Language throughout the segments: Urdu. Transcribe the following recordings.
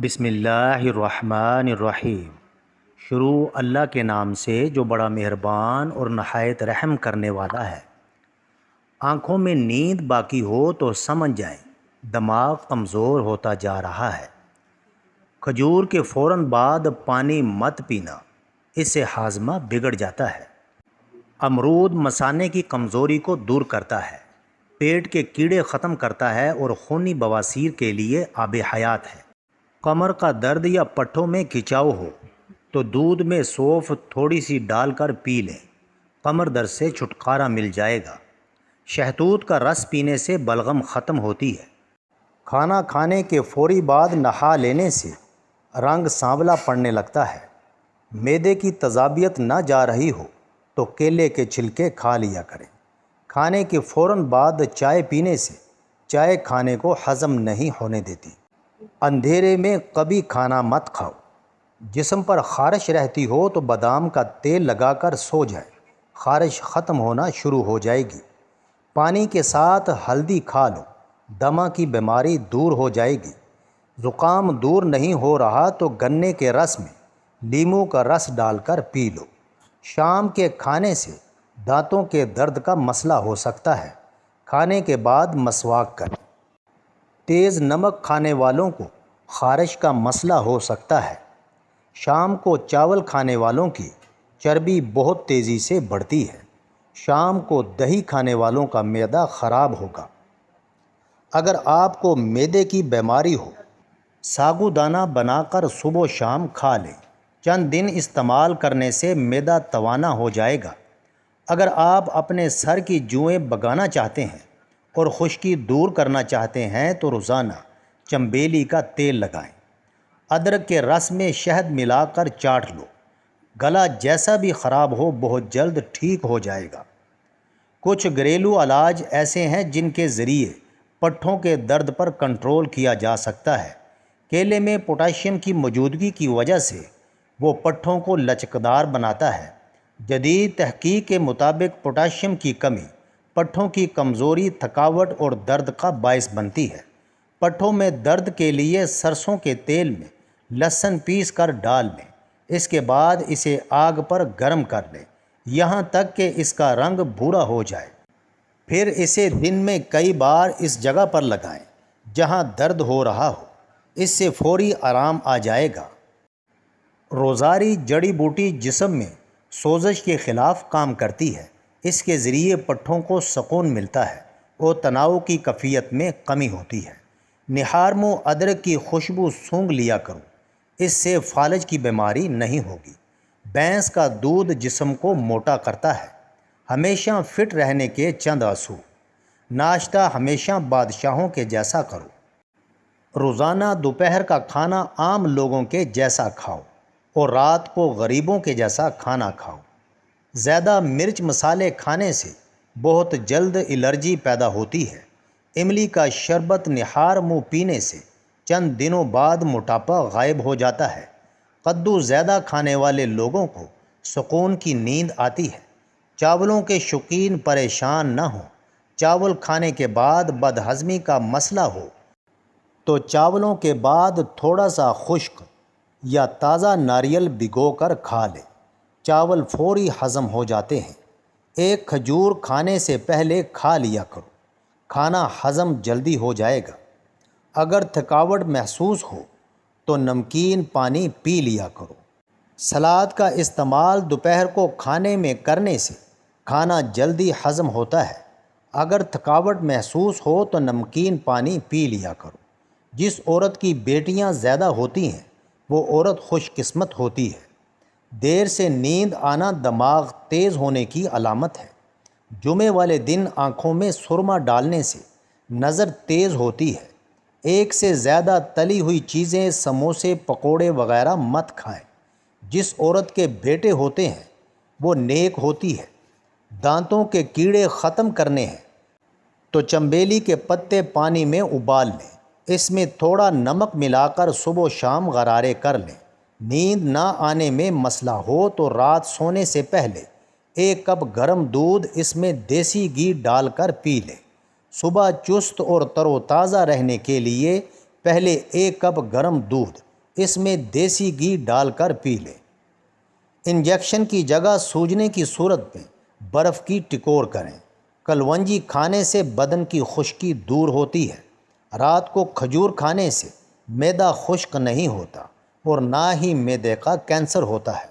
بسم اللہ الرحمن الرحیم۔ شروع اللہ کے نام سے جو بڑا مہربان اور نہایت رحم کرنے والا ہے۔ آنکھوں میں نیند باقی ہو تو سمجھ جائیں دماغ کمزور ہوتا جا رہا ہے۔ کھجور کے فوراً بعد پانی مت پینا، اس سے ہاضمہ بگڑ جاتا ہے۔ امرود مثانے کی کمزوری کو دور کرتا ہے، پیٹ کے کیڑے ختم کرتا ہے اور خونی بواسیر کے لیے آب حیات ہے۔ کمر کا درد یا پٹھوں میں کھچاؤ ہو تو دودھ میں سونف تھوڑی سی ڈال کر پی لیں، کمر درد سے چھٹکارا مل جائے گا۔ شہتوت کا رس پینے سے بلغم ختم ہوتی ہے۔ کھانا کھانے کے فوری بعد نہا لینے سے رنگ سانولا پڑنے لگتا ہے۔ معدے کی تذابیت نہ جا رہی ہو تو کیلے کے چھلکے کھا لیا کریں۔ کھانے کے فوراً بعد چائے پینے سے چائے کھانے کو ہضم نہیں ہونے دیتی۔ اندھیرے میں کبھی کھانا مت کھاؤ۔ جسم پر خارش رہتی ہو تو بادام کا تیل لگا کر سو جائیں، خارش ختم ہونا شروع ہو جائے گی۔ پانی کے ساتھ ہلدی کھا لو، دمہ کی بیماری دور ہو جائے گی۔ زکام دور نہیں ہو رہا تو گنے کے رس میں لیموں کا رس ڈال کر پی لو۔ شام کے کھانے سے دانتوں کے درد کا مسئلہ ہو سکتا ہے، کھانے کے بعد مسواک کریں۔ تیز نمک کھانے والوں کو خارش کا مسئلہ ہو سکتا ہے۔ شام کو چاول کھانے والوں کی چربی بہت تیزی سے بڑھتی ہے۔ شام کو دہی کھانے والوں کا معدہ خراب ہوگا۔ اگر آپ کو معدے کی بیماری ہو، ساگو دانہ بنا کر صبح و شام کھا لیں، چند دن استعمال کرنے سے معدہ توانا ہو جائے گا۔ اگر آپ اپنے سر کی جوئیں بگانا چاہتے ہیں اور خشکی دور کرنا چاہتے ہیں تو روزانہ چنبیلی کا تیل لگائیں۔ ادرک کے رس میں شہد ملا کر چاٹ لو، گلا جیسا بھی خراب ہو بہت جلد ٹھیک ہو جائے گا۔ کچھ گھریلو علاج ایسے ہیں جن کے ذریعے پٹھوں کے درد پر کنٹرول کیا جا سکتا ہے۔ کیلے میں پوٹاشیم کی موجودگی کی وجہ سے وہ پٹھوں کو لچکدار بناتا ہے۔ جدید تحقیق کے مطابق پوٹاشیم کی کمی پٹھوں کی کمزوری، تھکاوٹ اور درد کا باعث بنتی ہے۔ پٹھوں میں درد کے لیے سرسوں کے تیل میں لہسن پیس کر ڈال لیں، اس کے بعد اسے آگ پر گرم کر لیں یہاں تک کہ اس کا رنگ بھورا ہو جائے۔ پھر اسے دن میں کئی بار اس جگہ پر لگائیں جہاں درد ہو رہا ہو، اس سے فوری آرام آ جائے گا۔ روزاری جڑی بوٹی جسم میں سوزش کے خلاف کام کرتی ہے، اس کے ذریعے پٹھوں کو سکون ملتا ہے اور تناؤ کی کیفیت میں کمی ہوتی ہے۔ نہارمو ادرک کی خوشبو سونگھ لیا کرو، اس سے فالج کی بیماری نہیں ہوگی۔ بھینس کا دودھ جسم کو موٹا کرتا ہے۔ ہمیشہ فٹ رہنے کے چند اصول۔ ناشتہ ہمیشہ بادشاہوں کے جیسا کرو۔ روزانہ دوپہر کا کھانا عام لوگوں کے جیسا کھاؤ اور رات کو غریبوں کے جیسا کھانا کھاؤ۔ زیادہ مرچ مسالے کھانے سے بہت جلد الرجی پیدا ہوتی ہے۔ املی کا شربت نہار منہ پینے سے چند دنوں بعد موٹاپا غائب ہو جاتا ہے۔ کدو زیادہ کھانے والے لوگوں کو سکون کی نیند آتی ہے۔ چاولوں کے شوقین پریشان نہ ہوں۔ چاول کھانے کے بعد بد ہضمی کا مسئلہ ہو تو چاولوں کے بعد تھوڑا سا خشک یا تازہ ناریل بھگو کر کھا لیں، چاول فوری ہضم ہو جاتے ہیں۔ ایک کھجور کھانے سے پہلے کھا لیا کرو، کھانا ہضم جلدی ہو جائے گا۔ اگر تھکاوٹ محسوس ہو تو نمکین پانی پی لیا کرو۔ سلاد کا استعمال دوپہر کو کھانے میں کرنے سے کھانا جلدی ہضم ہوتا ہے۔ اگر تھکاوٹ محسوس ہو تو نمکین پانی پی لیا کرو۔ جس عورت کی بیٹیاں زیادہ ہوتی ہیں وہ عورت خوش قسمت ہوتی ہے۔ دیر سے نیند آنا دماغ تیز ہونے کی علامت ہے۔ جمعے والے دن آنکھوں میں سرما ڈالنے سے نظر تیز ہوتی ہے۔ ایک سے زیادہ تلی ہوئی چیزیں، سموسے، پکوڑے وغیرہ مت کھائیں۔ جس عورت کے بیٹے ہوتے ہیں وہ نیک ہوتی ہے۔ دانتوں کے کیڑے ختم کرنے ہیں تو چنبیلی کے پتے پانی میں ابال لیں، اس میں تھوڑا نمک ملا کر صبح و شام غرارے کر لیں۔ نیند نہ آنے میں مسئلہ ہو تو رات سونے سے پہلے 1 کپ گرم دودھ، اس میں دیسی گھی ڈال کر پی لیں۔ صبح چست اور تر و تازہ رہنے کے لیے پہلے 1 کپ گرم دودھ اس میں دیسی گھی ڈال کر پی لیں۔ انجیکشن کی جگہ سوجنے کی صورت میں برف کی ٹکور کریں۔ کلونجی کھانے سے بدن کی خشکی دور ہوتی ہے۔ رات کو کھجور کھانے سے معدہ خشک نہیں ہوتا اور نہ ہی معدے کا کینسر ہوتا ہے۔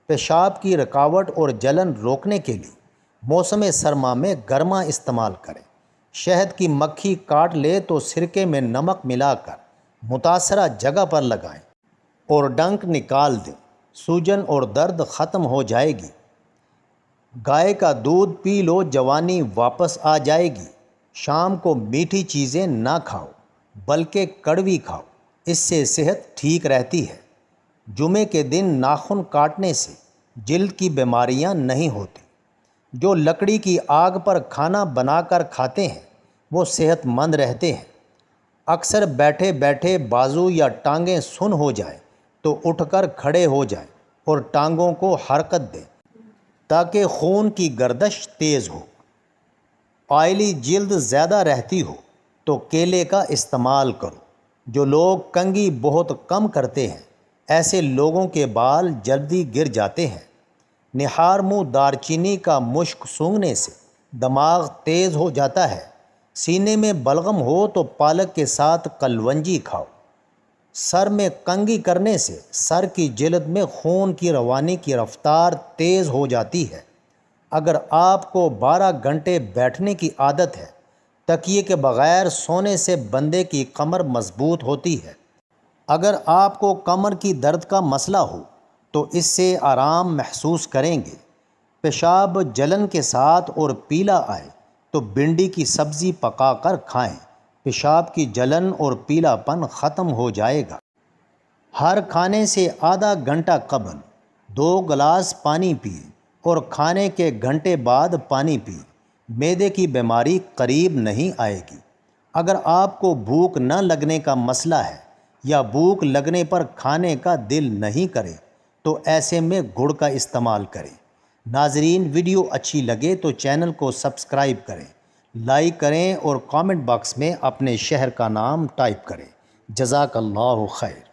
پیشاب کی رکاوٹ اور جلن روکنے کے لیے موسم سرما میں گرما استعمال کریں۔ شہد کی مکھی کاٹ لے تو سرکے میں نمک ملا کر متاثرہ جگہ پر لگائیں اور ڈنک نکال دیں، سوجن اور درد ختم ہو جائے گی۔ گائے کا دودھ پی لو، جوانی واپس آ جائے گی۔ شام کو میٹھی چیزیں نہ کھاؤ بلکہ کڑوی کھاؤ، اس سے صحت ٹھیک رہتی ہے۔ جمعے کے دن ناخن کاٹنے سے جلد کی بیماریاں نہیں ہوتی۔ جو لکڑی کی آگ پر کھانا بنا کر کھاتے ہیں وہ صحت مند رہتے ہیں۔ اکثر بیٹھے بیٹھے بازو یا ٹانگیں سن ہو جائیں تو اٹھ کر کھڑے ہو جائیں اور ٹانگوں کو حرکت دیں تاکہ خون کی گردش تیز ہو۔ آئلی جلد زیادہ رہتی ہو تو کیلے کا استعمال کرو۔ جو لوگ کنگھی بہت کم کرتے ہیں ایسے لوگوں کے بال جلدی گر جاتے ہیں۔ نہار منہ دارچینی کا مشک سونگھنے سے دماغ تیز ہو جاتا ہے۔ سینے میں بلغم ہو تو پالک کے ساتھ کلونجی کھاؤ۔ سر میں کنگھی کرنے سے سر کی جلد میں خون کی روانی کی رفتار تیز ہو جاتی ہے۔ اگر آپ کو 12 گھنٹے بیٹھنے کی عادت ہے، تکیے کے بغیر سونے سے بندے کی کمر مضبوط ہوتی ہے۔ اگر آپ کو کمر کی درد کا مسئلہ ہو تو اس سے آرام محسوس کریں گے۔ پیشاب جلن کے ساتھ اور پیلا آئے تو بھنڈی کی سبزی پکا کر کھائیں، پیشاب کی جلن اور پیلا پن ختم ہو جائے گا۔ ہر کھانے سے آدھا گھنٹہ قبل 2 گلاس پانی پئیں اور کھانے کے گھنٹے بعد پانی پئیں۔ معدے کی بیماری قریب نہیں آئے گی۔ اگر آپ کو بھوک نہ لگنے کا مسئلہ ہے یا بھوک لگنے پر کھانے کا دل نہیں کرے تو ایسے میں گڑ کا استعمال کریں۔ ناظرین، ویڈیو اچھی لگے تو چینل کو سبسکرائب کریں، لائک کریں اور کامنٹ باکس میں اپنے شہر کا نام ٹائپ کریں۔ جزاک اللہ خیر۔